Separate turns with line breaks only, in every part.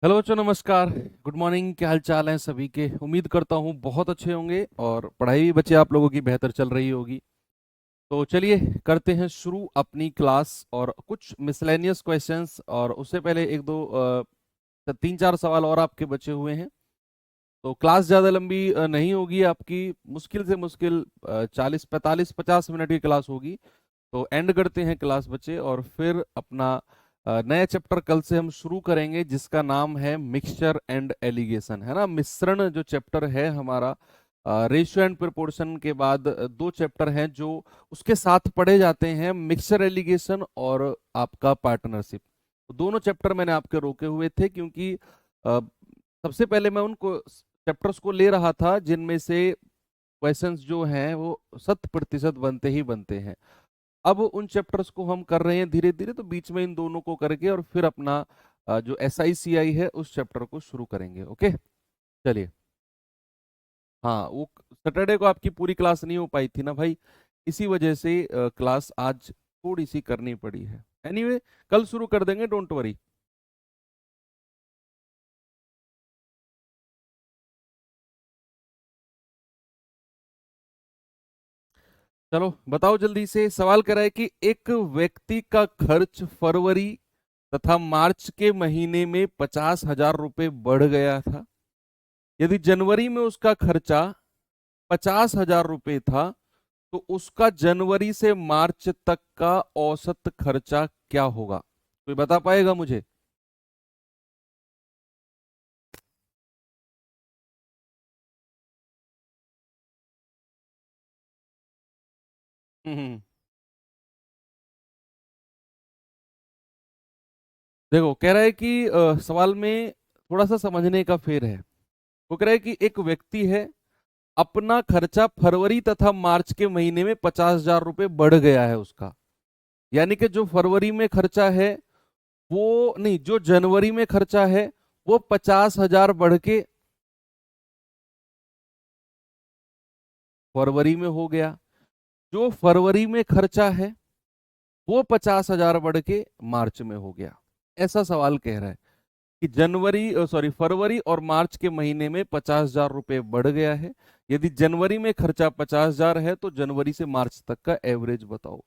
Hello बच्चों, नमस्कार। Good morning. क्या हाल चाल है सभी के? उम्मीद करता हूँ बहुत अच्छे होंगे और पढ़ाई भी बच्चे आप लोगों की बेहतर चल रही होगी। तो चलिए करते हैं शुरू अपनी क्लास और कुछ मिसलेनियस क्वेश्चंस। और उससे पहले एक दो तीन चार सवाल और आपके बचे हुए हैं। तो क्लास ज़्यादा लंबी नहीं होगी आपकी। मुश्किल से मुश्किल 40 45 50 मिनट की क्लास होगी। तो एंड करते हैं क्लास बच्चे और फिर अपना नया चैप्टर कल से हम शुरू करेंगे, जिसका नाम है मिक्सचर एंड एलिगेशन, है ना। मिश्रण जो चैप्टर है हमारा, रेशियो एंड प्रोपोर्शन के बाद दो चैप्टर हैं जो उसके साथ पढ़े जाते हैं, मिक्सचर एलिगेशन और आपका पार्टनरशिप। तो दोनों चैप्टर मैंने आपके रोके हुए थे क्योंकि सबसे पहले मैं उनको चैप्टर्स को ले रहा था जिनमें से क्वेश्चंस जो हैं वो 100% बनते ही बनते हैं। अब उन चैप्टर्स को हम कर रहे हैं धीरे धीरे, तो बीच में इन दोनों को करके और फिर अपना जो SICI है उस चैप्टर को शुरू करेंगे। ओके, चलिए। हाँ, वो सैटरडे को आपकी पूरी क्लास नहीं हो पाई थी ना भाई, इसी वजह से क्लास आज थोड़ी सी करनी पड़ी है। एनीवे, कल शुरू कर देंगे, डोंट वरी। चलो बताओ जल्दी से। सवाल कर रहा है कि एक व्यक्ति का खर्च फरवरी तथा मार्च के महीने में 50,000 रुपये बढ़ गया था। यदि जनवरी में उसका खर्चा 50,000 रुपये था, तो उसका जनवरी से मार्च तक का औसत खर्चा क्या होगा? कोई बता पाएगा मुझे? हम्म। देखो, कह रहा है कि सवाल में थोड़ा सा समझने का फेर है। वो कह रहा है कि एक व्यक्ति है, अपना खर्चा फरवरी तथा मार्च के महीने में 50,000 रुपये बढ़ गया है उसका। यानी कि जो फरवरी में खर्चा है वो नहीं, जो जनवरी में खर्चा है वो 50,000 बढ़ के फरवरी में हो गया। जो फरवरी में खर्चा है वो 50,000 बढ़ के मार्च में हो गया। ऐसा सवाल कह रहा है कि फरवरी और मार्च के महीने में 50,000 रुपये बढ़ गया है। यदि जनवरी में खर्चा 50,000 है तो जनवरी से मार्च तक का एवरेज बताओ।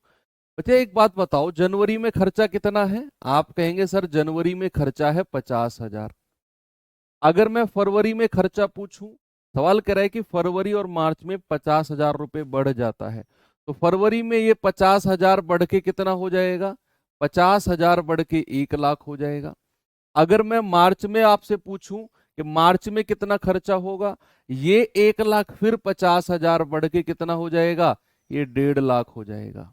अच्छा, एक बात बताओ, जनवरी में खर्चा कितना है? आप कहेंगे सर जनवरी में खर्चा है 50,000। अगर मैं फरवरी में खर्चा पूछूं, सवाल कर रहा है कि फरवरी और मार्च में 50,000 रुपये बढ़ जाता है, तो फरवरी में ये 50,000 बढ़ के कितना हो जाएगा? 50,000 बढ़ के 1 लाख हो जाएगा। अगर मैं मार्च में आपसे पूछूं कि मार्च में कितना खर्चा होगा, ये 1 लाख फिर 50,000 बढ़ के कितना हो जाएगा? ये 1.5 लाख हो जाएगा।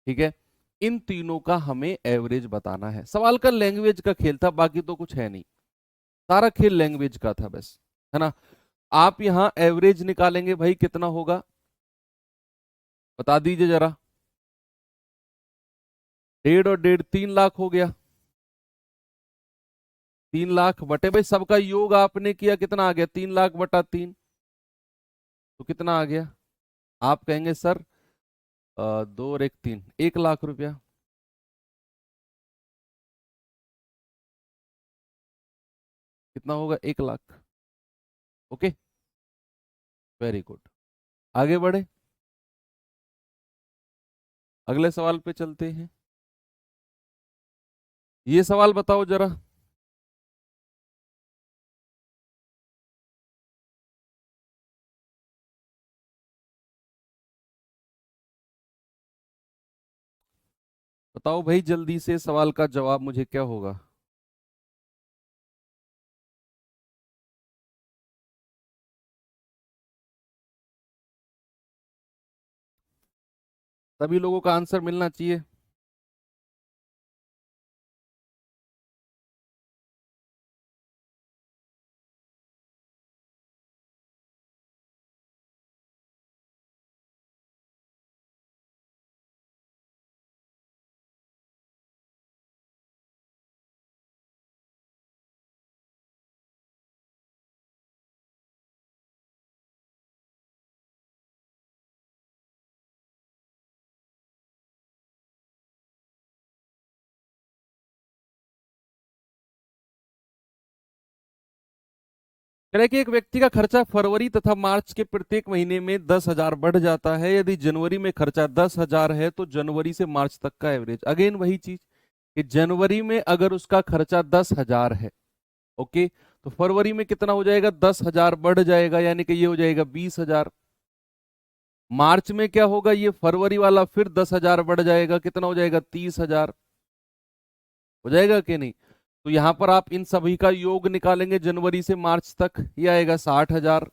ठीक है। इन तीनों का हमें एवरेज बताना है। सवाल का लैंग्वेज का खेल था, बाकी तो कुछ है नहीं। सारा खेल लैंग्वेज का था बस, है ना। आप यहां एवरेज निकालेंगे भाई, कितना होगा बता दीजिए जरा। 1.5 और 1.5 3 लाख हो गया। 3 लाख बटे भाई सबका योग आपने किया, कितना आ गया? 3 लाख बटा 3। तो कितना आ गया? आप कहेंगे सर 2 और 1 3, 1 लाख रुपया। कितना होगा? 1 लाख। Okay, very good. आगे बढ़े, अगले सवाल पे चलते हैं। ये सवाल बताओ जरा। बताओ भाई जल्दी से, सवाल का जवाब मुझे क्या होगा? सभी लोगों का आंसर मिलना चाहिए। कह रहा है कि एक व्यक्ति का खर्चा फरवरी तथा मार्च के प्रत्येक महीने में 10,000 बढ़ जाता है। यदि जनवरी में खर्चा 10,000 है तो जनवरी से मार्च तक का एवरेज। अगेन वही चीज कि जनवरी में अगर उसका खर्चा 10,000 है, ओके, तो फरवरी में कितना हो जाएगा, 10,000 बढ़ जाएगा, यानी कि ये हो जाएगा 20,000। मार्च में क्या होगा, ये फरवरी वाला फिर 10,000 बढ़ जाएगा, कितना हो जाएगा, 30,000 हो जाएगा कि नहीं। तो यहां पर आप इन सभी का योग निकालेंगे जनवरी से मार्च तक, ये आएगा 60,000।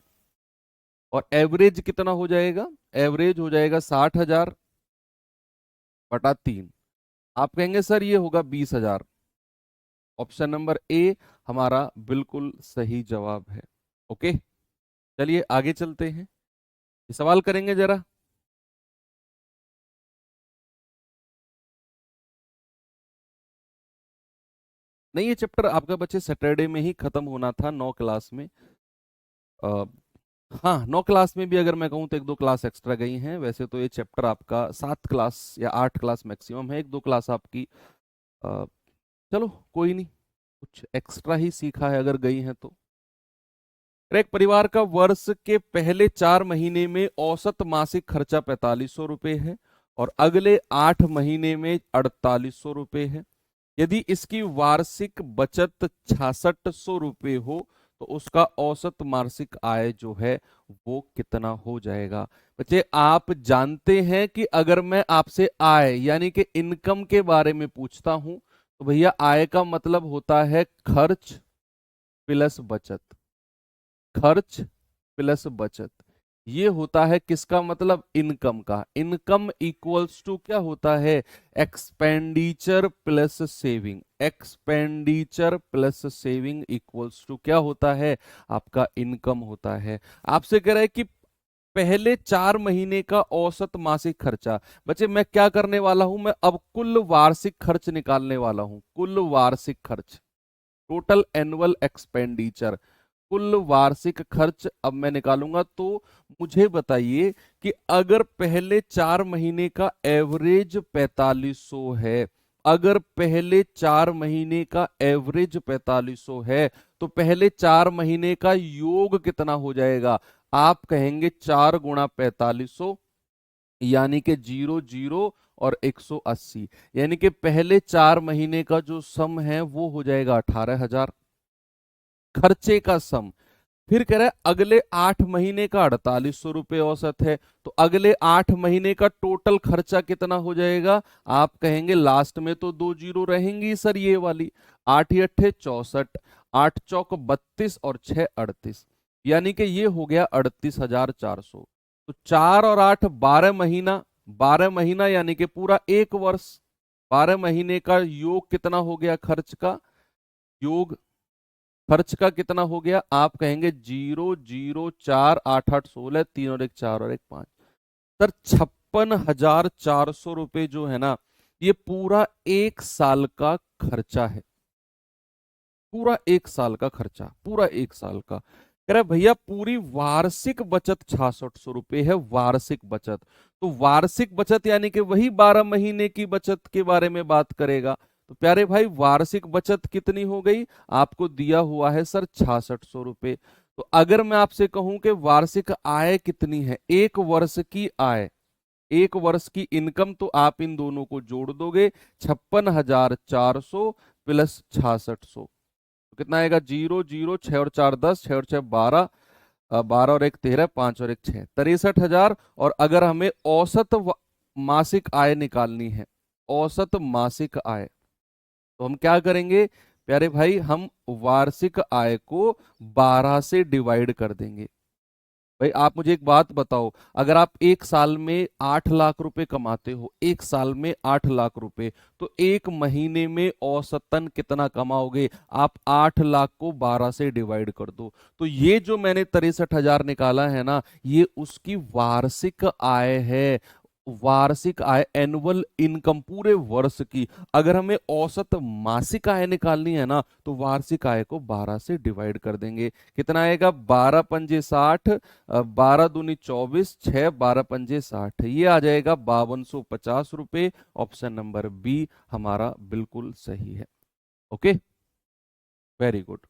और एवरेज कितना हो जाएगा, एवरेज हो जाएगा 60,000 बटा 3। आप कहेंगे सर ये होगा 20,000। ऑप्शन नंबर ए हमारा बिल्कुल सही जवाब है। ओके, चलिए आगे चलते हैं, ये सवाल करेंगे जरा। नहीं, ये चैप्टर आपका बच्चे सैटरडे में ही खत्म होना था 9 क्लास में। आ, हाँ, 9 क्लास में भी अगर मैं कहूँ तो 1-2 क्लास एक्स्ट्रा गई हैं। वैसे तो ये चैप्टर आपका 7 क्लास या 8 क्लास मैक्सिमम है, 1-2 क्लास आपकी आ, चलो कोई नहीं, कुछ एक्स्ट्रा ही सीखा है अगर गई हैं तो। एक परिवार का वर्ष के पहले 4 महीने में औसत मासिक खर्चा 4500 रुपये है और अगले 8 महीने में 4800 रुपये है। यदि इसकी वार्षिक बचत 6600 रुपये हो तो उसका औसत मासिक आय जो है वो कितना हो जाएगा। बच्चे आप जानते हैं कि अगर मैं आपसे आय यानी कि इनकम के बारे में पूछता हूं तो भैया आय का मतलब होता है खर्च प्लस बचत, खर्च प्लस बचत। ये होता है किसका मतलब, इनकम का। इनकम इक्वल्स टू क्या होता है, expenditure plus saving. Expenditure plus saving equals to क्या होता है, आपका इनकम होता है। आपसे कह रहा है कि पहले 4 महीने का औसत मासिक खर्चा। बच्चे मैं क्या करने वाला हूं, मैं अब कुल वार्षिक खर्च निकालने वाला हूं। कुल वार्षिक खर्च, टोटल एनुअल एक्सपेंडिचर, कुल वार्षिक खर्च अब मैं निकालूंगा। तो मुझे बताइए कि अगर पहले 4 महीने का एवरेज 4500 है, अगर पहले 4 महीने का एवरेज 4500 है तो पहले 4 महीने का योग कितना हो जाएगा। आप कहेंगे 4 गुणा 4500 यानी कि 00 और 180, यानी कि पहले 4 महीने का जो सम है वो हो जाएगा 18,000 खर्चे का सम। फिर कह रहा है अगले 8 महीने का 4800 रुपये औसत है, तो अगले 8 महीने का टोटल खर्चा कितना हो जाएगा। आप कहेंगे लास्ट में तो 2 जीरो रहेंगी सर, ये वाली 8 ही 8 64, 8 चौक 32 और 6 38, यानी कि ये हो गया 38,400। तो 4 और 8 12 महीना, 12 महीना यानी कि पूरा 1 वर्ष। 12 महीने का योग कितना हो गया, खर्च का योग, खर्च का कितना हो गया। आप कहेंगे 0 0 4 8 8 16, 3 और 1 4 और 1 5। सर 56,400 रुपये जो है ना, ये पूरा 1 साल का खर्चा है। पूरा 1 साल का खर्चा, पूरा 1 साल का। कह रहा है भैया पूरी वार्षिक बचत 6600 रुपये है, वार्षिक बचत। तो वार्षिक बचत यानी कि वही 12 महीने की बचत के बारे में बात करेगा। तो प्यारे भाई वार्षिक बचत कितनी हो गई, आपको दिया हुआ है सर 6600 रुपये। तो अगर मैं आपसे कहूं कि वार्षिक आय कितनी है, 1 वर्ष की आय, 1 वर्ष की इनकम, तो आप इन दोनों को जोड़ दोगे, 56,400 प्लस 6600, तो कितना आएगा, 0 0 6 और 4 10, 6 और 6 12, 12 और 1 13, 5 और 1 6, 63,000। और अगर हमें औसत मासिक आय निकालनी है, औसत मासिक आय, तो हम क्या करेंगे प्यारे भाई, हम वार्षिक आय को 12 से डिवाइड कर देंगे। भाई आप मुझे एक बात बताओ, अगर आप 1 साल में 8 लाख रुपए कमाते हो, 1 साल में 8 लाख रुपए, तो 1 महीने में औसतन कितना कमाओगे। आप 8 लाख को 12 से डिवाइड कर दो, तो ये जो मैंने 63,000 निकाला है ना, ये उसकी वार्षिक आय है। वार्षिक आय, एनुअल इनकम पूरे वर्ष की। अगर हमें औसत मासिक आय निकालनी है ना, तो वार्षिक आय को 12 से डिवाइड कर देंगे। कितना आएगा, 12 पंजे 60, 12 दूनी 24, 6 12 पंजे 60, ये आ जाएगा 5250 रुपये। ऑप्शन नंबर बी हमारा बिल्कुल सही है। Okay, very good.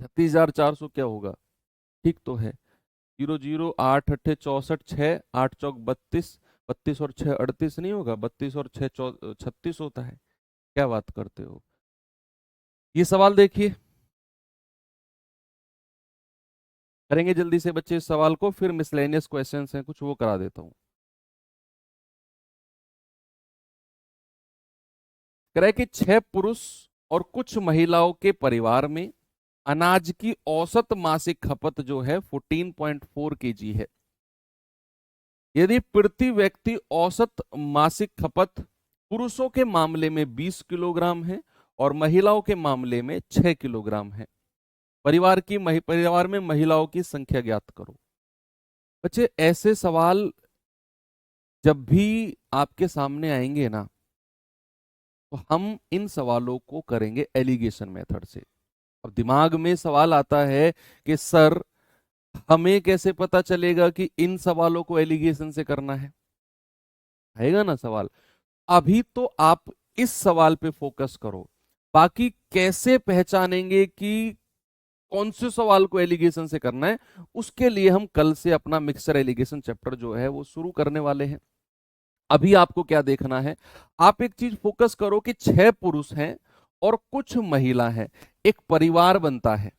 36,400 क्या होगा? ठीक तो है। 00 8 8 64 6 8 चौक 32, 32 और 6 38 नहीं होगा, 32 और 6 36 होता है। क्या बात करते हो? ये सवाल देखिए, करेंगे जल्दी से बच्चे इस सवाल को, फिर मिसलेनियस क्वेश्चंस हैं कुछ वो करा देता हूं। कह रहा है कि 6 पुरुष और कुछ महिलाओं के परिवार में अनाज की औसत मासिक खपत जो है 14.4 केजी है। यदि प्रति व्यक्ति औसत मासिक खपत पुरुषों के मामले में 20 किलोग्राम है और महिलाओं के मामले में 6 किलोग्राम है, परिवार में महिलाओं की संख्या ज्ञात करो। बच्चे ऐसे सवाल जब भी आपके सामने आएंगे ना, तो हम इन सवालों को करेंगे एलिगेशन मेथड से। अब दिमाग में सवाल आता है कि सर हमें कैसे पता चलेगा कि इन सवालों को एलिगेशन से करना है? आएगा ना सवाल। अभी तो आप इस सवाल पे फोकस करो, बाकी कैसे पहचानेंगे कि कौन से सवाल को एलिगेशन से करना है, उसके लिए हम कल से अपना मिक्सचर एलिगेशन चैप्टर जो है वो शुरू करने वाले हैं। अभी आपको क्या देखना है, आप एक चीज फोकस करो कि 6 पुरुष हैं और कुछ महिला है, एक परिवार बनता है।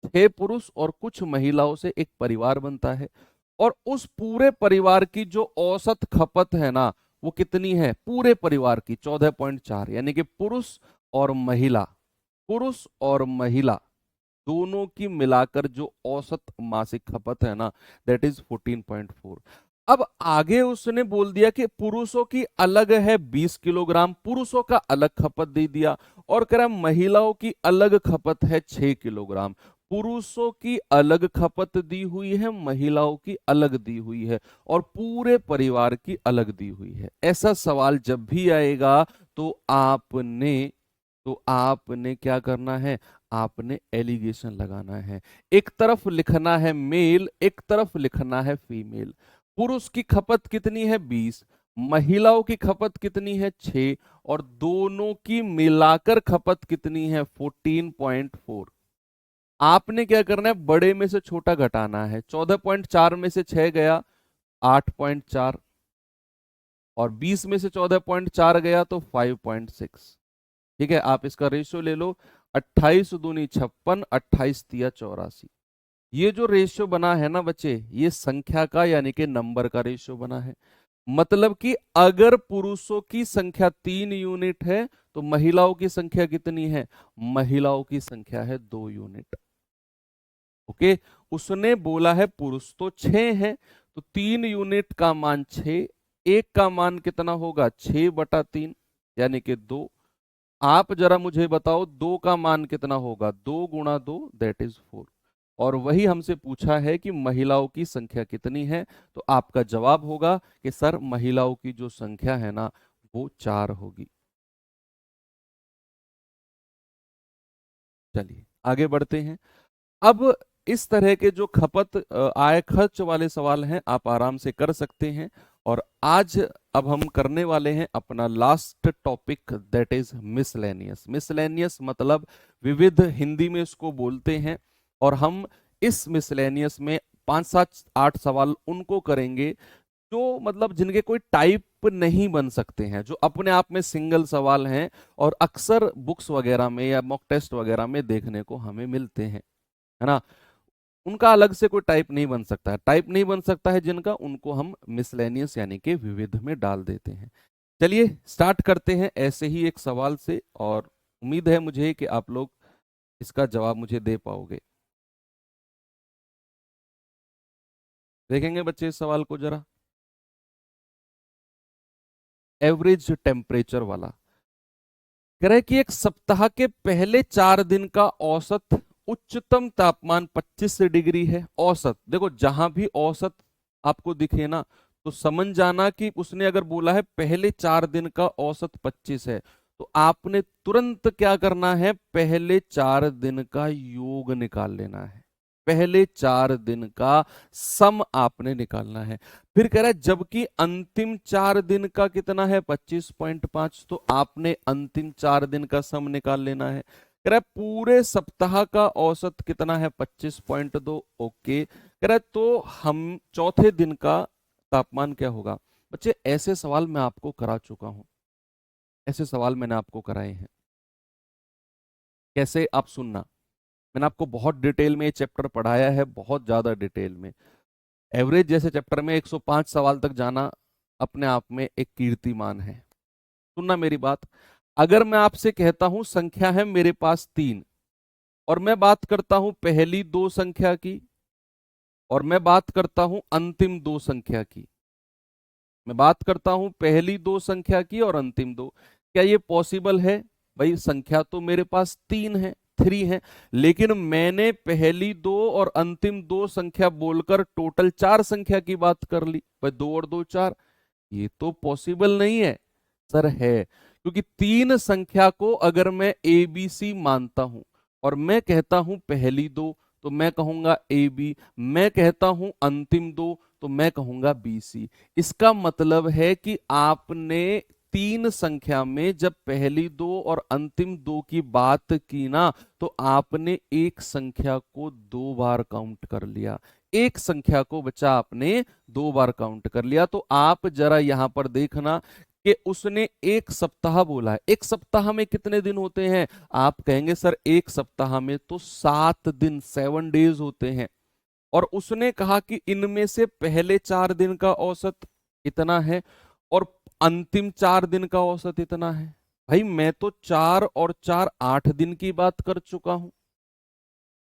6 पुरुष और कुछ महिलाओं से एक परिवार बनता है, और उस पूरे परिवार की जो औसत खपत है ना, वो कितनी है? पूरे परिवार की 14.4, यानी कि पुरुष और महिला दोनों की मिलाकर जो औसत मासिक खपत है ना, दैट इज 14.4। अब आगे उसने बोल दिया कि पुरुषों की अलग है 20 किलोग्राम, पुरुषों का अलग खपत दे दिया, और कह रहा महिलाओं की अलग खपत है 6 किलोग्राम। पुरुषों की अलग खपत दी हुई है, महिलाओं की अलग दी हुई है, और पूरे परिवार की अलग दी हुई है। ऐसा सवाल जब भी आएगा तो आपने क्या करना है? आपने एलिगेशन लगाना है। एक तरफ लिखना है मेल, एक तरफ लिखना है फीमेल। पुरुष की खपत कितनी है? 20, महिलाओं की खपत कितनी है? 6, और दोनों की मिलाकर खपत कितनी है? 14.4। आपने क्या करना है? बड़े में से छोटा घटाना है। 14.4 में से 6 गया 8.4, और 20 में से 14.4 गया तो 5.6। ठीक है, आप इसका रेशियो ले लो, 28 दूनी 56, 28 तिया 84। ये जो रेशियो बना है ना बच्चे, ये संख्या का यानी कि नंबर का रेशियो बना है। मतलब कि अगर पुरुषों की संख्या 3 यूनिट है तो महिलाओं की संख्या कितनी है? महिलाओं की संख्या है 2 यूनिट। ओके, उसने बोला है पुरुष तो 6 है, तो 3 यूनिट का मान 6, एक का मान कितना होगा? 6/3 यानी कि 2। आप जरा मुझे बताओ 2 का मान कितना होगा? 2 गुणा 2 दैट इज 4। और वही हमसे पूछा है कि महिलाओं की संख्या कितनी है, तो आपका जवाब होगा कि सर महिलाओं की जो संख्या है ना वो 4 होगी। चलिए आगे बढ़ते हैं। अब इस तरह के जो खपत आय खर्च वाले सवाल हैं आप आराम से कर सकते हैं। और आज अब हम करने वाले हैं अपना last topic, that is miscellaneous. Miscellaneous मतलब विविध, हिंदी में इसको बोलते हैं। और हम इस मिसलेनियस में 5 7 8 सवाल उनको करेंगे जो मतलब जिनके कोई टाइप नहीं बन सकते हैं, जो अपने आप में सिंगल सवाल हैं, और अक्सर बुक्स वगैरह में या मॉक टेस्ट वगैरह में देखने को हमें मिलते हैं, है ना। उनका अलग से कोई टाइप नहीं बन सकता है। टाइप नहीं बन सकता है जिनका, उनको हम मिसलेनियस यानी कि विविध में डाल देते हैं। चलिए स्टार्ट करते हैं ऐसे ही एक सवाल से, और उम्मीद है मुझे कि आप लोग इसका जवाब मुझे दे पाओगे। देखेंगे बच्चे इस सवाल को जरा, एवरेज टेम्परेचर वाला। कह रहे कि एक सप्ताह के पहले 4 दिन का औसत उच्चतम तापमान 25 डिग्री है। औसत देखो, जहां भी औसत आपको दिखे ना तो समझ जाना कि उसने अगर बोला है पहले 4 दिन का औसत 25 है, तो आपने तुरंत क्या करना है? पहले 4 दिन का योग निकाल लेना है। पहले 4 दिन का सम आपने निकालना है। फिर कह रहा है जबकि अंतिम 4 दिन का कितना है? 25.5, तो आपने अंतिम 4 दिन का सम निकाल लेना है। कह रहा है पूरे सप्ताह का औसत कितना है 25.2। ओके, कह रहा है तो हम चौथे दिन का तापमान क्या होगा। बच्चे ऐसे सवाल मैं आपको करा चुका हूं, ऐसे सवाल मैंने आपको कराए हैं। कैसे, आप सुनना। मैंने आपको बहुत डिटेल में ये चैप्टर पढ़ाया है, बहुत ज्यादा डिटेल में। एवरेज जैसे चैप्टर में 105 सवाल तक जाना अपने आप में एक कीर्तिमान है। सुनना मेरी बात। अगर मैं आपसे कहता हूं संख्या है मेरे पास 3, और मैं बात करता हूं पहली दो संख्या की, और मैं बात करता हूं अंतिम दो संख्या की, मैं बात करता हूं पहली दो संख्या की और अंतिम दो, क्या ये पॉसिबल है? भाई संख्या तो मेरे पास 3 है, 3 है, लेकिन मैंने पहली दो और अंतिम दो संख्या बोलकर टोटल 4 संख्या की बात कर ली। भाई 2 और 2 4, ये तो पॉसिबल नहीं है। सर है, क्योंकि 3 संख्या को अगर मैं ए बी सी मानता हूं और मैं कहता हूं पहली दो, तो मैं कहूंगा ए बी, मैं कहता हूं अंतिम दो तो मैं कहूंगा बी सी। इसका मतलब है कि आपने 3 संख्या में जब पहली दो और अंतिम दो की बात की ना, तो आपने एक संख्या को 2 बार काउंट कर लिया। एक संख्या को बच्चा आपने 2 बार काउंट कर लिया। तो आप जरा यहां पर देखना कि उसने एक सप्ताह बोला है। एक सप्ताह में कितने दिन होते हैं? आप कहेंगे सर एक सप्ताह में तो 7 दिन, 7 डेज होते हैं। और उसने कहा कि इनमें से पहले 4 दिन का औसत इतना है और अंतिम 4 दिन का औसत इतना है। भाई मैं तो 4 और 4 8 दिन की बात कर चुका हूं।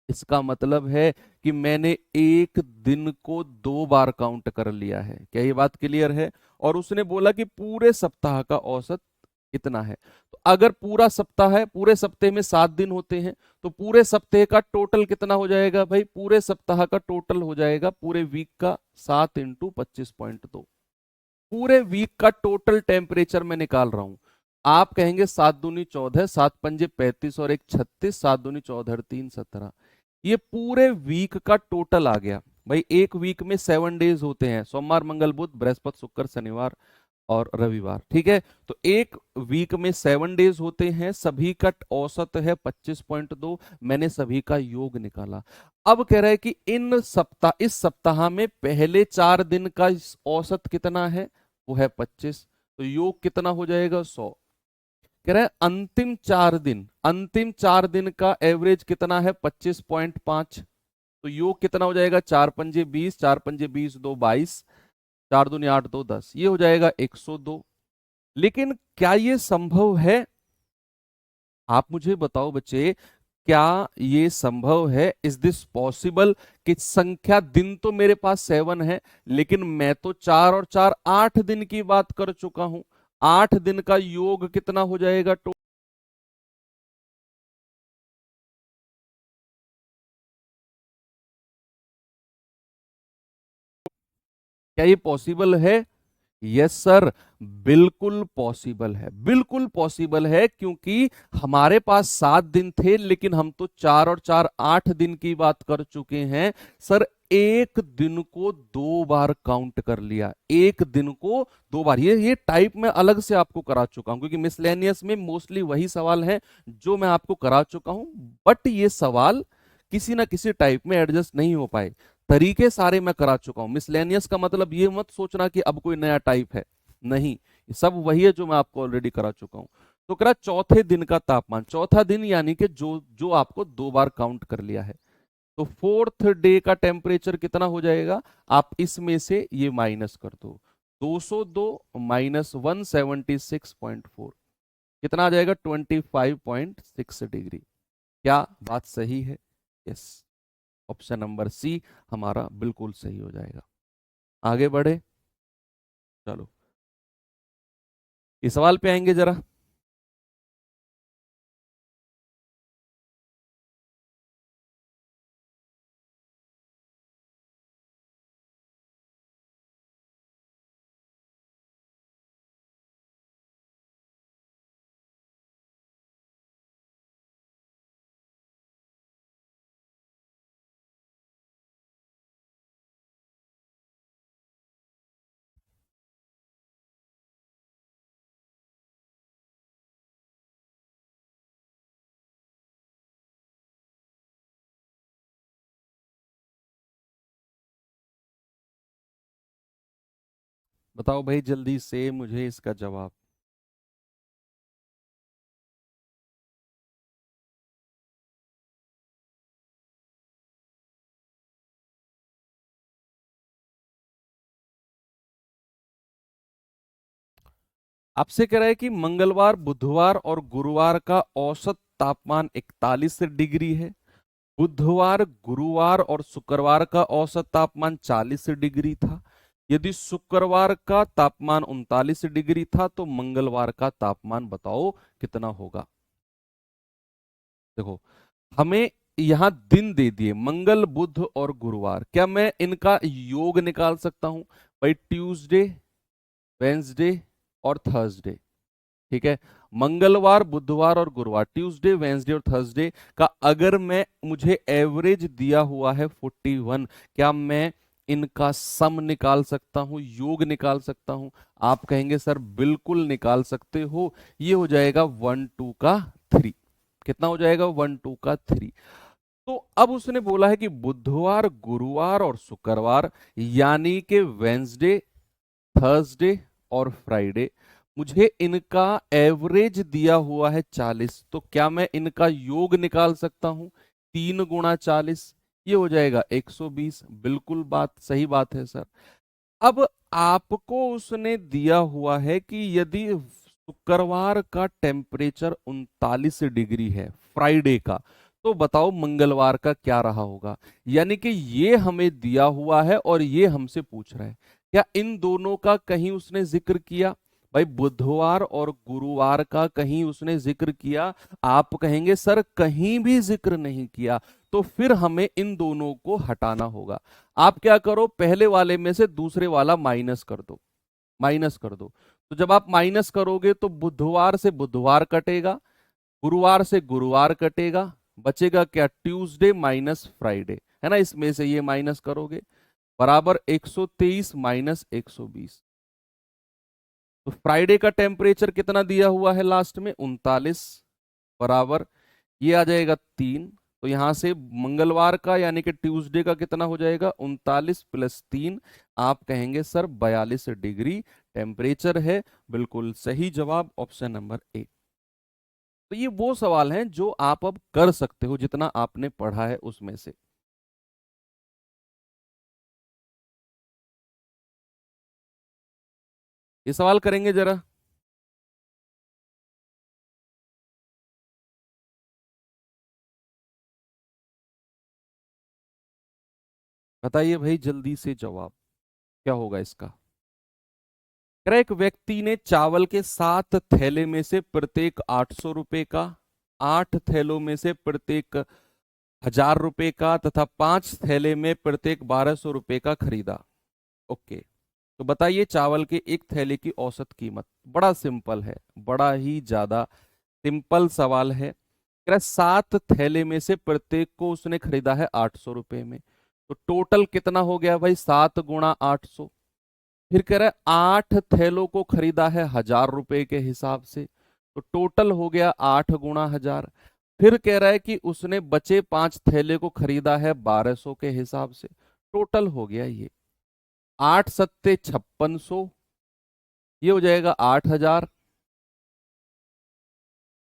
इसका मतलब है कि मैंने एक दिन को 2 बार काउंट कर लिया है। क्या ये बात क्लियर है? और उसने बोला कि पूरे सप्ताह का औसत इतना है। तो अगर पूरा सप्ताह है, पूरे सप्ताह में 7 दिन होते हैं, तो पूरे सप्ताह का टोटल कितना हो जाएगा? भाई पूरे सप्ताह का टोटल हो जाएगा पूरे वीक का 7 इंटू 25.2। पूरे वीक का टोटल टेम्परेचर मैं निकाल रहा हूं। आप कहेंगे 7 दूनी 14, 7 पंजे 35 और 1 36, 7 दूनी 14 और 3 17। ये पूरे वीक का टोटल आ गया। भाई एक वीक में 7 डेज होते हैं, सोमवार मंगल बुध बृहस्पति शुक्र शनिवार और रविवार, ठीक है। तो एक वीक में 7 डेज होते हैं, सभी का औसत है 25.2। मैंने सभी का योग निकाला। अब कह रहा है कि इस सप्ताह में पहले 4 दिन का औसत कितना है? वो है 25। तो योग कितना हो जाएगा? 100। कह रहा है अंतिम चार दिन का एवरेज कितना है? 25.5। तो योग कितना हो जाएगा? 4 पंजे 20, 4 पंजे 20, 2 22, 4 दूनी 8, 2 10, ये हो जाएगा 102। लेकिन क्या ये संभव है? आप मुझे बताओ बच्चे, क्या ये संभव है? इज दिस पॉसिबल कि संख्या दिन तो मेरे पास 7 है, लेकिन मैं तो 4 और 4 8 दिन की बात कर चुका हूं। 8 दिन का योग कितना हो जाएगा? क्या ये पॉसिबल है? यस सर, बिल्कुल पॉसिबल है, बिल्कुल पॉसिबल है, क्योंकि हमारे पास 7 दिन थे, लेकिन हम तो 4 और 4 8 दिन की बात कर चुके हैं। सर एक दिन को 2 बार काउंट कर लिया, एक दिन को 2 बार। ये टाइप में अलग से आपको करा चुका हूं, क्योंकि मिसलेनियस में मोस्टली वही सवाल है जो मैं आपको करा चुका हूं। बट ये सवाल किसी ना किसी टाइप में एडजस्ट नहीं हो पाए। तरीके सारे मैं करा चुका हूं। मिसलेनियस का मतलब ये मत सोचना कि अब कोई नया टाइप है, नहीं, सब वही है जो मैं आपको ऑलरेडी करा चुका हूं। तो करा चौथे दिन का तापमान, चौथा दिन यानी कि जो जो आपको 2 बार काउंट कर लिया है। तो फोर्थ डे का टेम्परेचर कितना हो जाएगा? आप इसमें से ये माइनस कर दो, 202 माइनस 176.4, कितना आ जाएगा? 25.6 डिग्री। क्या बात सही है? यस, ऑप्शन नंबर सी हमारा बिल्कुल सही हो जाएगा। आगे बढ़े, चलो इस सवाल पे आएंगे जरा। बताओ भाई जल्दी से मुझे इसका जवाब। आपसे कह रहा है कि मंगलवार, बुधवार और गुरुवार का औसत तापमान 41 डिग्री है। बुधवार, गुरुवार और शुक्रवार का औसत तापमान 40 डिग्री था। यदि शुक्रवार का तापमान 39 डिग्री था तो मंगलवार का तापमान बताओ कितना होगा। देखो, हमें यहां दिन दे दिए मंगल, बुध और गुरुवार। क्या मैं इनका योग निकाल सकता हूं भाई? ट्यूसडे, वेंसडे और थर्सडे। ठीक है, मंगलवार, बुधवार और गुरुवार, ट्यूसडे, वेंसडे और थर्सडे का अगर मैं, मुझे एवरेज दिया हुआ है 41, क्या मैं इनका सम निकाल सकता हूं, योग निकाल सकता हूं? आप कहेंगे सर बिल्कुल निकाल सकते हो। ये हो जाएगा 1 2 का 3। कितना हो जाएगा? 1 2 का 3। तो अब उसने बोला है कि बुधवार, गुरुवार और शुक्रवार, यानी कि वेंसडे, थर्सडे और फ्राइडे, मुझे इनका एवरेज दिया हुआ है 40। तो क्या मैं इनका योग निकाल सकता हूं? 3 गुणा 40, ये हो जाएगा 120। बिल्कुल बात सही बात है सर। अब आपको उसने दिया हुआ है कि यदि शुक्रवार का टेम्परेचर 39 डिग्री है, फ्राइडे का, तो बताओ मंगलवार का क्या रहा होगा। यानी कि ये हमें दिया हुआ है और ये हमसे पूछ रहा है। क्या इन दोनों का कहीं उसने जिक्र किया? भाई बुधवार और गुरुवार का कहीं उसने जिक्र किया? आप कहेंगे सर कहीं भी जिक्र नहीं किया। तो फिर हमें इन दोनों को हटाना होगा। आप क्या करो, पहले वाले में से दूसरे वाला माइनस कर दो, माइनस कर दो। तो जब आप माइनस करोगे तो बुधवार से बुधवार कटेगा, गुरुवार से गुरुवार कटेगा, बचेगा क्या? ट्यूसडे माइनस फ्राइडे, है ना? इसमें से ये माइनस करोगे, बराबर 123 माइनस 120। तो फ्राइडे का टेम्परेचर कितना दिया हुआ है लास्ट में? 39, बराबर ये आ जाएगा 3। तो यहां से मंगलवार का यानी कि ट्यूसडे का कितना हो जाएगा? 39 + 3। आप कहेंगे सर 42 डिग्री टेम्परेचर है। बिल्कुल सही जवाब, ऑप्शन नंबर ए। तो ये वो सवाल हैं जो आप अब कर सकते हो जितना आपने पढ़ा है उसमें से। ये सवाल करेंगे जरा। बताइए भाई जल्दी से जवाब क्या होगा इसका। कह रहा है, एक व्यक्ति ने चावल के 7 थैले में से प्रत्येक 800 रुपए का, 8 थैलों में से प्रत्येक 1000 रुपए का तथा 5 थैले में प्रत्येक 1200 रुपए का खरीदा। ओके, तो बताइए चावल के एक थैले की औसत कीमत। बड़ा सिंपल है, बड़ा ही ज्यादा सिंपल सवाल है। कह रहा है 7 थैले में से प्रत्येक को उसने खरीदा है 800 रुपए में। तो टोटल कितना हो गया भाई? 7 गुणा 800। फिर कह रहा है 8 थैलों को खरीदा है 1000 रुपए के हिसाब से। तो टोटल हो गया 8 गुणा 1000। फिर कह रहा है कि उसने बचे 5 थैले को खरीदा है 1200 के हिसाब से। टोटल हो गया ये 8 सत्ते 5600, ये हो जाएगा 8000,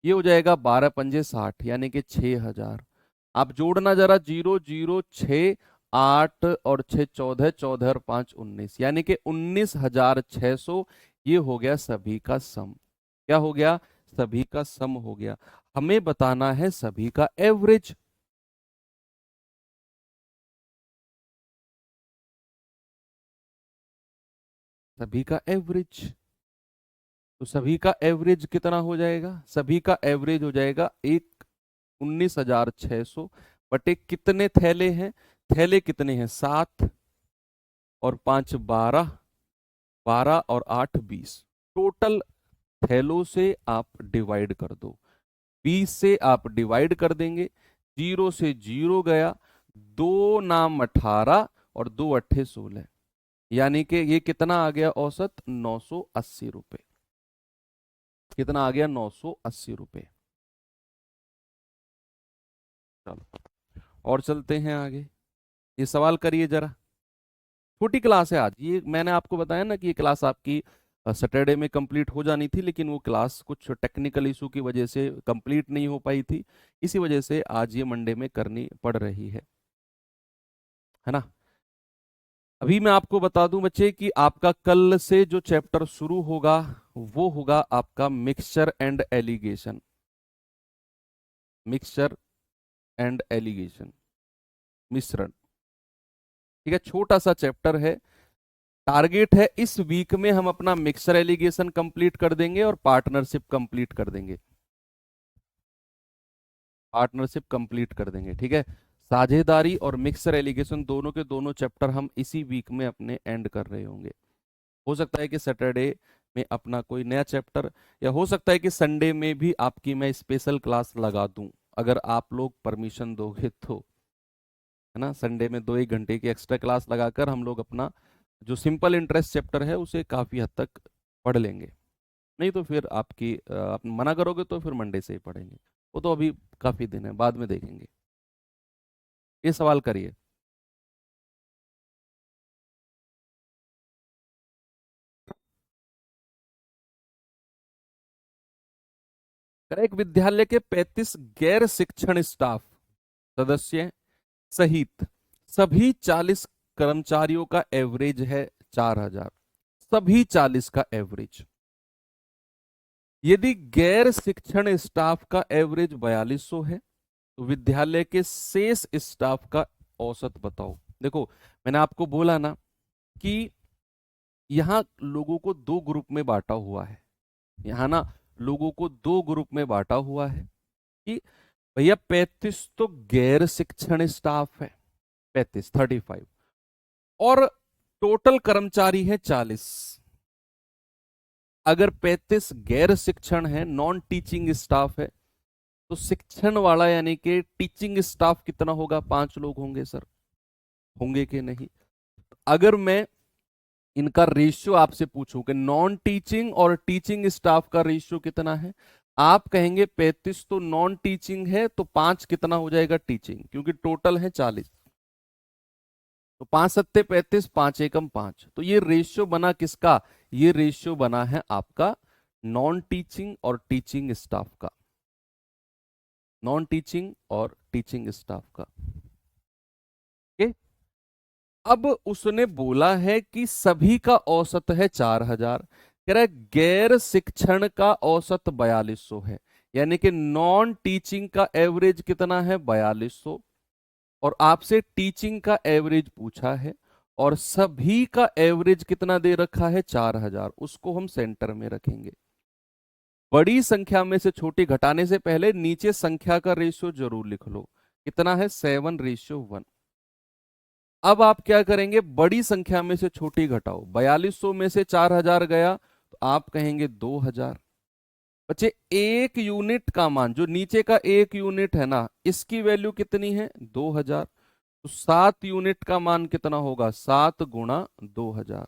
ये हो जाएगा 12 पंजे 60, यानी कि 6000। आप जोड़ना जरा, 0 0 6 8 और 6 14, 14 और 5 19, यानी कि 19,600। ये हो गया सभी का सम। क्या हो गया? सभी का सम हो गया। हमें बताना है सभी का एवरेज। सभी का एवरेज, तो सभी का एवरेज कितना हो जाएगा? सभी का एवरेज हो जाएगा एक 19,600 बटे कितने थैले हैं? थैले कितने हैं? 7 और 5 12, 12 और 8 20। टोटल थैलों से आप डिवाइड कर दो, 20 से आप डिवाइड कर देंगे, 0 से 0 गया, 2 नाम 18 और 2 अट्ठे 16, यानी कि ये कितना आ गया औसत? 980 रुपए। कितना आ गया? 980 रुपए। चलो और चलते हैं आगे। ये सवाल करिए जरा। छोटी क्लास है आज। ये मैंने आपको बताया ना कि ये क्लास आपकी सैटरडे में कंप्लीट हो जानी थी, लेकिन वो क्लास कुछ टेक्निकल इशू की वजह से कंप्लीट नहीं हो पाई थी। इसी वजह से आज ये मंडे में करनी पड़ रही है ना। अभी मैं आपको बता दूं बच्चे कि आपका कल से जो चैप्टर शुरू होगा वो होगा आपका mixture and allegation. Mixture and allegation, मिश्रण। ठीक है, छोटा सा चैप्टर है। टारगेट है इस वीक में हम अपना मिक्सचर एलिगेशन कंप्लीट कर देंगे और पार्टनरशिप कंप्लीट कर देंगे। पार्टनरशिप कंप्लीट कर देंगे, ठीक है। साझेदारी और मिक्सचर एलिगेशन दोनों के दोनों चैप्टर हम इसी वीक में अपने एंड कर रहे होंगे। हो सकता है कि सैटरडे में अपना कोई नया चैप्टर, या हो सकता है कि संडे में भी आपकी मैं स्पेशल क्लास लगा दूं, अगर आप लोग परमिशन दोगे तो, है ना। संडे में 2-1 घंटे की एक्स्ट्रा क्लास लगाकर हम लोग अपना जो सिंपल इंटरेस्ट चैप्टर है उसे काफी हद तक पढ़ लेंगे। नहीं तो फिर आप मना करोगे तो फिर मंडे से ही पढ़ेंगे। वो तो अभी काफी दिन है, बाद में देखेंगे। ये सवाल करिए। एक विद्यालय के 35 गैर शिक्षण स्टाफ सदस्य सहित सभी 40 कर्मचारियों का एवरेज है 4,000। सभी 40 का एवरेज। यदि गैर शिक्षण स्टाफ का एवरेज 4200 है तो विद्यालय के शेष स्टाफ का औसत बताओ। देखो, मैंने आपको बोला ना कि यहां लोगों को दो ग्रुप में बांटा हुआ है। यहाँ ना लोगों को दो ग्रुप में बांटा हुआ है कि भैया 35 तो गैर शिक्षण स्टाफ है, 35 और टोटल कर्मचारी है 40। अगर 35 गैर शिक्षण है, नॉन टीचिंग स्टाफ है, तो शिक्षण वाला यानी कि टीचिंग स्टाफ कितना होगा? 5 लोग होंगे सर, होंगे कि नहीं? अगर मैं इनका रेशियो आपसे पूछूं कि नॉन टीचिंग और टीचिंग स्टाफ का रेशियो कितना है, आप कहेंगे 35 तो नॉन टीचिंग है, तो 5 कितना हो जाएगा? टीचिंग, क्योंकि टोटल है 40। तो 5 सत्ते 35, 5 एकम 5। तो ये रेशियो बना किसका? ये रेशियो बना है आपका नॉन टीचिंग और टीचिंग स्टाफ का। नॉन टीचिंग और टीचिंग स्टाफ का। ओके। अब उसने बोला है कि सभी का औसत है 4,000। कह रहा है गैर शिक्षण का औसत 4200 है, यानी कि नॉन टीचिंग का एवरेज कितना है? 4200। और आपसे टीचिंग का एवरेज पूछा है, और सभी का एवरेज कितना दे रखा है? 4,000। उसको हम सेंटर में रखेंगे। बड़ी संख्या में से छोटी घटाने से पहले नीचे संख्या का रेशियो जरूर लिख लो। कितना है? 7:1। अब आप क्या करेंगे? बड़ी संख्या में से छोटी घटाओ। 4200 में से 4,000 गया तो आप कहेंगे 2,000। बच्चे, एक यूनिट का मान, जो नीचे का एक यूनिट है ना, इसकी वैल्यू कितनी है? 2,000। तो 7 यूनिट का मान कितना होगा? 7 गुणा 2,000।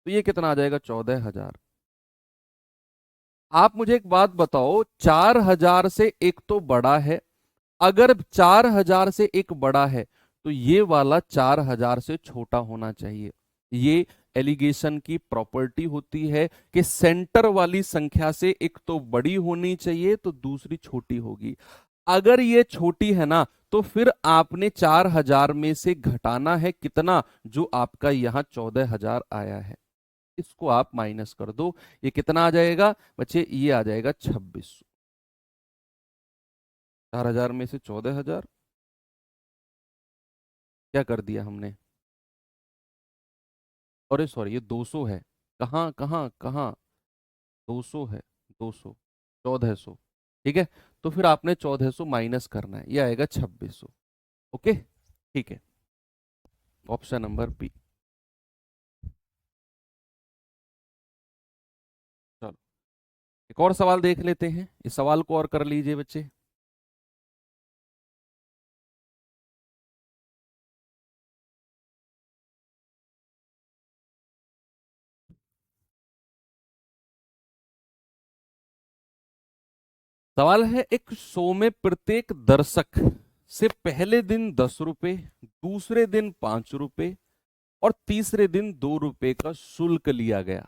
तो ये कितना आ जाएगा? 14,000। आप मुझे एक बात बताओ, 4,000 से एक तो बड़ा है। अगर 4,000 से एक बड़ा है तो ये वाला 4,000 से छोटा होना चाहिए। ये एलिगेशन की प्रॉपर्टी होती है कि सेंटर वाली संख्या से एक तो बड़ी होनी चाहिए तो दूसरी छोटी होगी। अगर ये छोटी है ना, तो फिर आपने 4,000 में से घटाना है कितना? जो आपका यहां 14,000 आया है, इसको आप माइनस कर दो। ये कितना आ जाएगा बच्चे? ये आ जाएगा 2600। 4,000 में से 14,000, क्या कर दिया हमने? अरे सॉरी, ये 200 है। कहाँ कहाँ कहाँ? 200 है, 200, 1400। ठीक है, तो फिर आपने 1400 माइनस करना है, ये आएगा 2600। ओके, ठीक है। Option number B. चलो एक और सवाल देख लेते हैं। इस सवाल को और कर लीजिए बच्चे। सवाल है, एक शो में प्रत्येक दर्शक से पहले दिन 10 रुपए, दूसरे दिन 5 रुपए, और तीसरे दिन 2 रुपए का शुल्क लिया गया।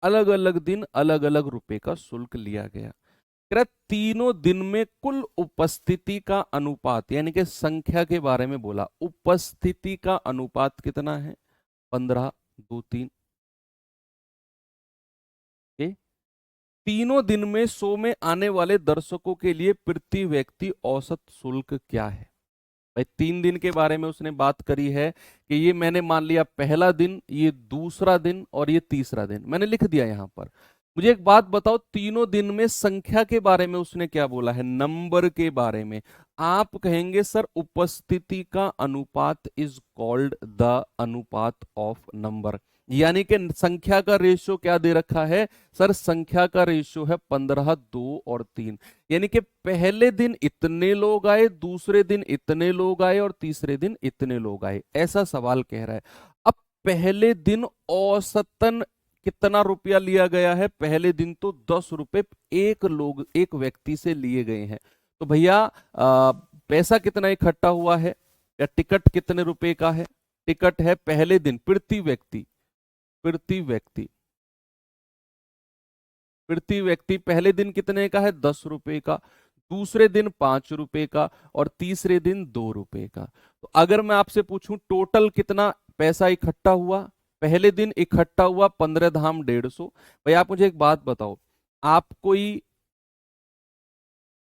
अलग अलग दिन अलग अलग रुपए का शुल्क लिया गया। कह रहा है, तीनों दिन में कुल उपस्थिति का अनुपात, यानी कि संख्या के बारे में बोला, उपस्थिति का अनुपात कितना है? 15, 2, 3। तीनों दिन में शो में आने वाले दर्शकों के लिए प्रति व्यक्ति औसत शुल्क क्या है? भाई 3 दिन के बारे में उसने बात करी है कि ये मैंने मान लिया पहला दिन, ये दूसरा दिन और ये तीसरा दिन, मैंने लिख दिया यहां पर। मुझे एक बात बताओ, तीनों दिन में संख्या के बारे में उसने क्या बोला है? नंबर के बारे में। आप कहेंगे सर उपस्थिति का अनुपात इज कॉल्ड द अनुपात ऑफ नंबर, यानी कि संख्या का रेशियो क्या दे रखा है? सर संख्या का रेशियो है 15, 2 और 3। यानी कि पहले दिन इतने लोग आए, दूसरे दिन इतने लोग आए और तीसरे दिन इतने लोग आए, ऐसा सवाल कह रहा है। अब पहले दिन औसतन कितना रुपया लिया गया है? पहले दिन तो 10 रुपए एक व्यक्ति से लिए गए हैं। तो भैया पैसा कितना इकट्ठा हुआ है, या टिकट कितने रुपए का है? टिकट है पहले दिन प्रति व्यक्ति, प्रति व्यक्ति, प्रति व्यक्ति पहले दिन कितने का है? 10 रुपए का, दूसरे दिन 5 रुपए का और तीसरे दिन 2 रुपए का। तो अगर मैं आपसे पूछूं टोटल कितना पैसा इकट्ठा हुआ? पहले दिन इकट्ठा हुआ 15 धाम 150। भाई आप मुझे एक बात बताओ, आप कोई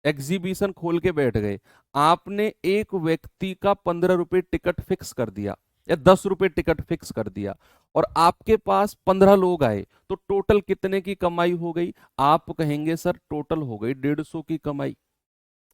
एग्जीबिशन खोल के बैठ गए, आपने एक व्यक्ति का 15 रुपए टिकट फिक्स कर दिया या 10 रुपए टिकट फिक्स कर दिया, और आपके पास 15 लोग आए, तो टोटल कितने की कमाई हो गई? आप कहेंगे सर टोटल हो गई 150 की कमाई।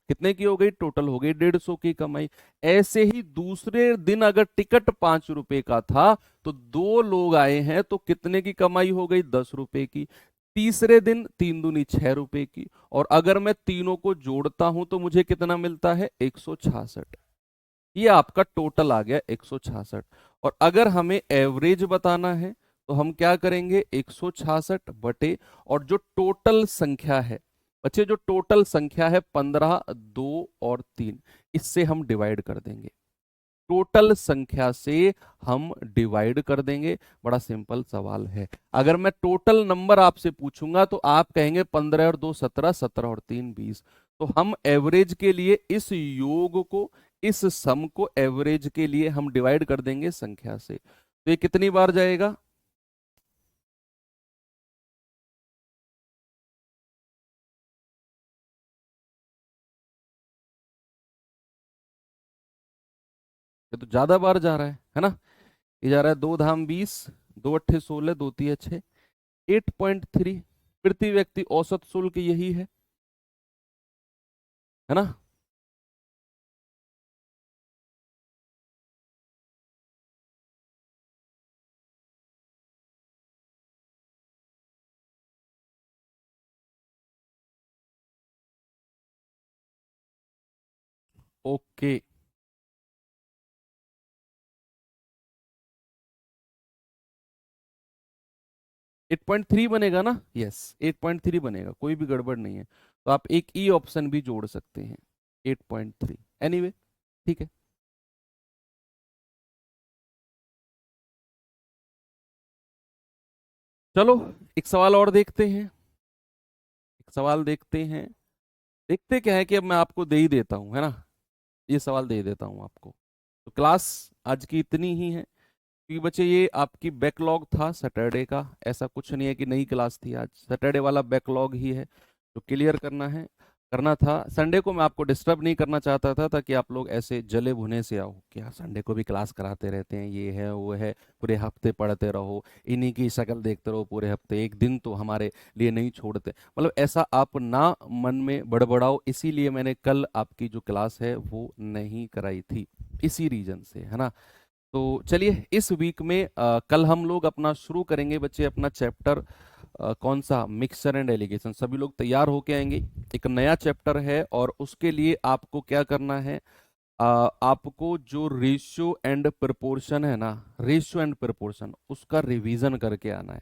कितने की हो गई? टोटल हो गई 150 की कमाई। ऐसे ही दूसरे दिन अगर टिकट 5 रुपए का था, तो 2 लोग आए हैं तो कितने की कमाई हो गई? 10 रुपए की। तीसरे दिन 3 दूनी 6 रुपए की, और अगर मैं तीनों को जोड़ता हूं तो मुझे कितना मिलता है? 166। ये आपका टोटल आ गया 166। और अगर हमें एवरेज बताना है तो हम क्या करेंगे? 166 बटे, और जो टोटल संख्या है बच्चे, जो टोटल संख्या है 15, 2 और 3, इससे हम डिवाइड कर देंगे। टोटल संख्या से हम डिवाइड कर देंगे। बड़ा सिंपल सवाल है। अगर मैं टोटल नंबर आपसे पूछूंगा तो आप कहेंगे 15 और 2 17, 17 और 3 20। तो हम एवरेज के लिए इस योग को, इस सम को एवरेज के लिए हम डिवाइड कर देंगे संख्या से। तो ये कितनी बार जाएगा? ये तो ज्यादा बार जा रहा है ना? ये जा रहा है 2 धाम 20, 2 अट्ठे 16, 2 तिया 6, 8.3 प्रति व्यक्ति औसत शुल्क यही है ना? ओके। 8.3 बनेगा ना? यस, 8.3 बनेगा, कोई भी गड़बड़ नहीं है। तो आप एक ई ऑप्शन भी जोड़ सकते हैं, 8.3। एनीवे, ठीक है। चलो एक सवाल और देखते हैं, एक सवाल देखते हैं। देखते क्या है कि अब मैं आपको दे ही देता हूं, है ना? ये सवाल दे देता हूं आपको। तो क्लास आज की इतनी ही है, क्योंकि बच्चे ये आपकी बैकलॉग था सैटरडे का, ऐसा कुछ नहीं है कि नई क्लास थी। आज सैटरडे वाला बैकलॉग ही है जो क्लियर करना है, करना था। संडे को मैं आपको डिस्टर्ब नहीं करना चाहता था, ताकि आप लोग ऐसे जले भुने से आओ कि यार संडे को भी क्लास कराते रहते हैं, ये है वो है, पूरे हफ्ते पढ़ते रहो, इन्हीं की शक्ल देखते रहो पूरे हफ्ते, एक दिन तो हमारे लिए नहीं छोड़ते। मतलब ऐसा आप ना मन में बड़बड़ाओ, इसीलिए मैंने कल आपकी जो क्लास है वो नहीं कराई थी, इसी रीजन से, है ना? तो चलिए इस वीक में कल हम लोग अपना शुरू करेंगे बच्चे, अपना चैप्टर कौन सा? Mixture and allegation. सभी लोग तैयार होके आएंगे, एक नया चैप्टर है, और उसके लिए आपको क्या करना है? आपको जो रेशियो एंड प्रोपोर्शन है ना, रेशियो एंड प्रोपोर्शन, उसका रिवीजन करके आना है।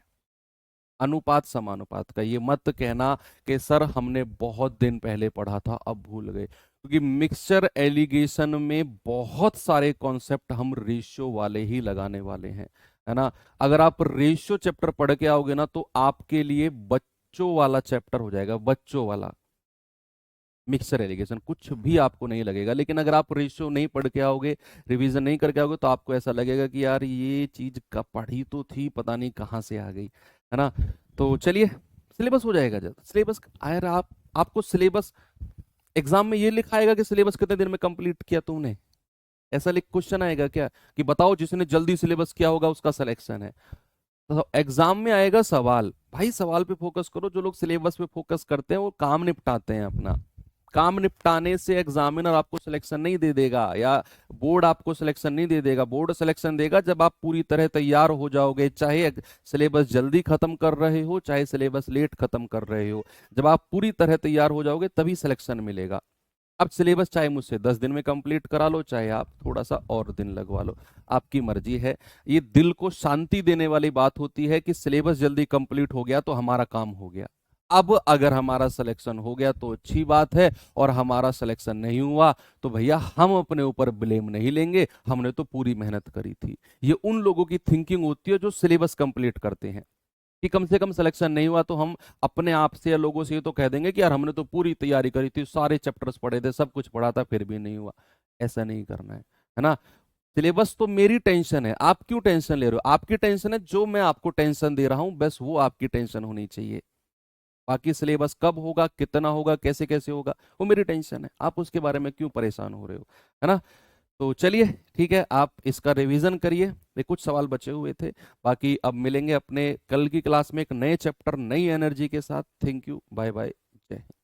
अनुपात समानुपात का, ये मत कहना कि सर हमने बहुत दिन पहले पढ़ा था अब भूल गए, क्योंकि मिक्सचर एलिगेशन में बहुत सारे कॉन्सेप्ट हम रेशियो वाले ही लगाने वाले हैं, है ना। अगर आप रेशियो चैप्टर पढ़ के आओगे ना तो आपके लिए बच्चों वाला चैप्टर हो जाएगा, बच्चों वाला मिक्सचर एलिगेशन, कुछ भी आपको नहीं लगेगा। लेकिन अगर आप रेशियो नहीं पढ़ के आओगे, रिवीजन नहीं करके आओगे, तो आपको ऐसा लगेगा कि यार ये चीज का पढ़ी तो थी, पता नहीं कहाँ से आ गई, है ना। तो चलिए, सिलेबस हो जाएगा जल्द। सिलेबस आयर आप आपको सिलेबस एग्जाम में ये लिखाएगा कि सिलेबस कितने दिन में कंप्लीट किया तुमने, ऐसा लिख क्वेश्चन आएगा क्या कि बताओ जिसने जल्दी सिलेबस किया होगा उसका सिलेक्शन है। तो एग्जाम में आएगा सवाल, भाई सवाल पे फोकस करो। जो लोग सिलेबस पे फोकस करते हैं वो काम निपटाते हैं अपना। काम निपटाने से एग्जामिनर आपको सिलेक्शन नहीं दे देगा, या बोर्ड आपको सिलेक्शन नहीं दे देगा। बोर्ड सिलेक्शन देगा जब आप पूरी तरह तैयार हो जाओगे, चाहे सिलेबस जल्दी खत्म कर रहे हो चाहे सिलेबस लेट खत्म कर रहे हो। जब आप पूरी तरह तैयार हो जाओगे तभी सिलेक्शन मिलेगा। अब सिलेबस चाहे मुझसे 10 दिन में कंप्लीट करा लो, चाहे आप थोड़ा सा और दिन लगवा लो, आपकी मर्जी है। ये दिल को शांति देने वाली बात होती है कि सिलेबस जल्दी कंप्लीट हो गया तो हमारा काम हो गया। अब अगर हमारा सिलेक्शन हो गया तो अच्छी बात है, और हमारा सिलेक्शन नहीं हुआ तो भैया हम अपने ऊपर ब्लेम नहीं लेंगे, हमने तो पूरी मेहनत करी थी। ये उन लोगों की थिंकिंग होती है जो सिलेबस कंप्लीट करते हैं, कि कम से कम सिलेक्शन नहीं हुआ तो हम अपने आप से या लोगों से ये तो कह देंगे कि यार हमने तो पूरी तैयारी करी थी, सारे चैप्टर्स पढ़े थे, सब कुछ पढ़ा था, फिर भी नहीं हुआ। ऐसा नहीं करना है ना। सिलेबस तो मेरी टेंशन है, आप क्यों टेंशन ले रहे हो? आपकी टेंशन है, जो मैं आपको टेंशन दे रहा हूं बस वो आपकी टेंशन होनी चाहिए। बाकी सिलेबस कब होगा, कितना होगा, कैसे कैसे होगा, वो मेरी टेंशन है। आप उसके बारे में क्यों परेशान हो रहे हो, है ना। तो चलिए ठीक है, आप इसका रिवीजन करिए। ये कुछ सवाल बचे हुए थे, बाकी अब मिलेंगे अपने कल की क्लास में एक नए चैप्टर, नई एनर्जी के साथ। थैंक यू, बाय बाय, जय हिंद।